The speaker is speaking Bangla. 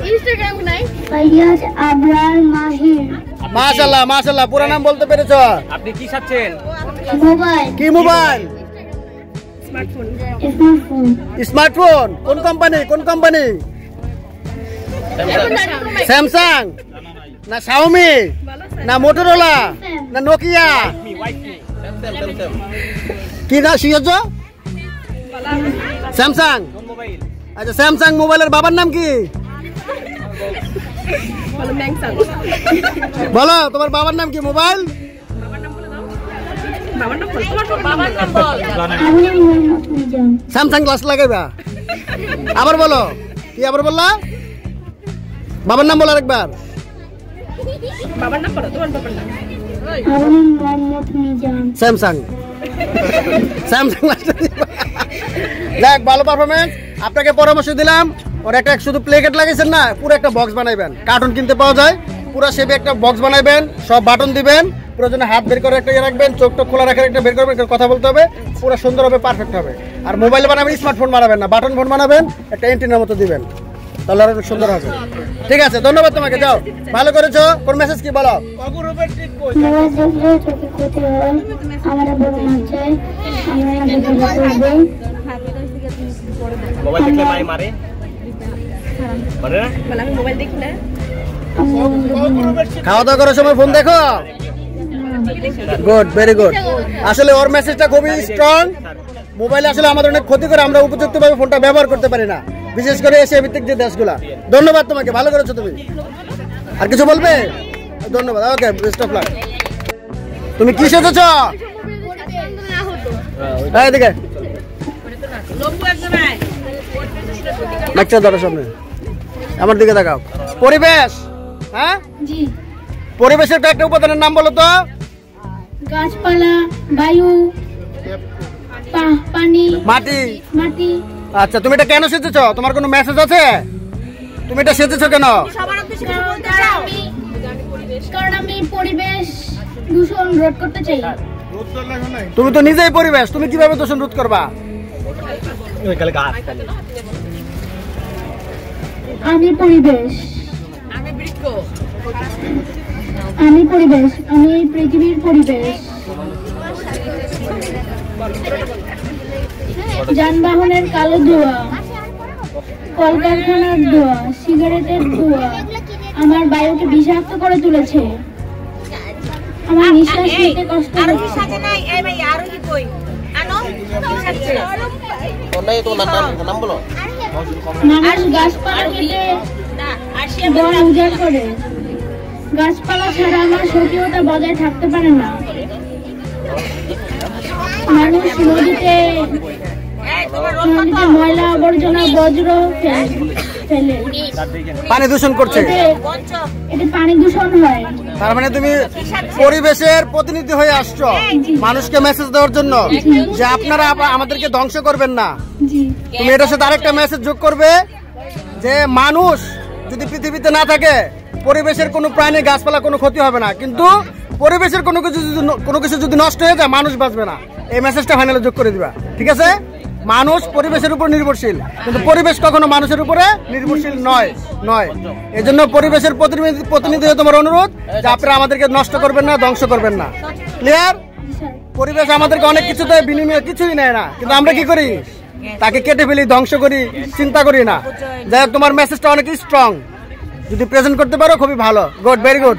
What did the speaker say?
ইনস্টাগ্রাম নাই ফাইয়াজ আবরার মাহির। মাশাআল্লাহ মাশাআল্লাহ, পুরো নাম বলতে পেরেছো। আপনি কি চাচ্ছেন? মোবাইল। কি মোবাইল? স্মার্টফোন। স্মার্টফোন কোন কোম্পানি? কোন কোম্পানি? স্যামসাং না শাওমি না মোটরোলা না নোকিয়া? কি না শিখেছ? স্যামসাং। আচ্ছা, স্যামসাং মোবাইলের বাবার নাম কি? বলো তোমার বাবার নাম কি? মোবাইল স্যামসাং গ্লাস লাগাইবা। আবার বলো, কি আবার বললা? বাবার নাম বলো আরেকবার। স্যামসাং। স্যামসাং দেখ, ভালো পারফরমেন্স। আপনাকে পরামর্শ দিলাম, ওর একটা শুধু প্লেকেট লাগাইছেন না, পুরো একটা বক্স বানাইবেন। কার্টুন কিনতে পাওয়া যায়, পুরো শেপে একটা বক্স বানাইবেন, সব বাটন দিবেন, প্রয়োজনে হাত বের করে একটা ইয়ে রাখবেন, চোখটা খোলা রাখার একটা বের করবেন, কথা বলতে হবে, পুরো সুন্দর হবে, পারফেক্ট হবে। আর মোবাইল বানাবেন, স্মার্টফোন বানাবেন না, বাটন ফোন বানাবেন, একটা এন্টিনার মতো দিবেন, তাহলে আরো সুন্দর হবে। ঠিক আছে, ধন্যবাদ তোমাকে। যাও, ভালো করেছো। কোন মেসেজ কি বলো? মোবাইল দেখলে মাই মারে মারে না? বলে আমি মোবাইল দেখি না। খাওয়া দাওয়া করার সময় ফোন দেখো? Good, very good. আসলে ওর মেসেজটা খুবই স্ট্রং। মোবাইল আসলে আমাদের অনেক ক্ষতি করে, আমরা উপযুক্তভাবে ফোনটা ব্যবহার করতে পারি না, বিশেষ করে এশিয়া ভিত্তিক যে দেশগুলা। ধন্যবাদ তোমাকে, ভালো করেছো তুমি। আর কিছু বলবে? ধন্যবাদ। ওকে, বেস্ট অফ লাক। তুমি কি সেজেছো? এদিকে বাচ্চা ধরো, সামনে আমার দিকে তাকাও। পরিবেশ, হ্যাঁ জি। পরিবেশের কয়েকটা উপাদানের নাম বলো তো। গাছপালা, বায়ু, পানি, মাটি। মাটি। আচ্ছা, তুমি এটা কেন সেজেছো? তোমার কোনো মেসেজ আছে? তুমি এটা সেজেছো কেন? কারণ আমি পরিবেশ দূষণ রোধ করতে চাই। তুমি তো নিজেই পরিবেশ, তুমি কিভাবে দূষণ রোধ করবা? আমি পরিবেশ, আমি পরিবেশ, আমি পৃথিবীর পরিবেশ। যানবাহনের কালো ধোঁয়া, কলকারখানার ধোঁয়া, সিগারেটের ধোঁয়া আমার বায়ুকে বিষাক্ত করে তুলেছে। আমার নিঃশ্বাস নিতে কষ্ট হচ্ছে। মানুষ গাছপালা কেটে বন উজাড় করে। গাছপালা ছাড়া আমার সক্রিয়তা বজায় থাকতে পারে না। মানুষ নদীতে ময়লা আবর্জনা বজ্র ফেলে, পানি দূষণ করছে। এতে পানি দূষণ হয়। তার মানে তুমি পরিবেশের প্রতিনিধি হয়ে আসছো মানুষকে মেসেজ দেওয়ার জন্য যে আপনারা আমাদেরকে ধ্বংস করবেন না। তুমি এটার সাথে আরেকটা মেসেজ যোগ করবে যে মানুষ যদি পৃথিবীতে না থাকে, পরিবেশের কোনো প্রাণী, গাছপালা কোনো ক্ষতি হবে না, কিন্তু পরিবেশের কোনো কিছু যদি নষ্ট হয়ে যায়, মানুষ বাঁচবে না। এই মেসেজটা ফাইনালে যোগ করে দিবা, ঠিক আছে? মানুষ পরিবেশের উপর নির্ভরশীল, কিন্তু পরিবেশ কখনো মানুষের উপরে নির্ভরশীল নয়। এই জন্য পরিবেশের প্রতিনিধি হয়ে তোমার অনুরোধ যে আপনারা আমাদেরকে নষ্ট করবেন না, ধ্বংস করবেন না। ক্লিয়ার? পরিবেশ আমাদেরকে অনেক কিছুতে বিনিময়ে কিছুই নেয় না, কিন্তু আমরা কি করি? তাকে কেটে ফেলি, ধ্বংস করি, চিন্তা করি না। যাই হোক, তোমার মেসেজটা অনেক স্ট্রং, যদি প্রেজেন্ট করতে পারো খুবই ভালো। Good, very good.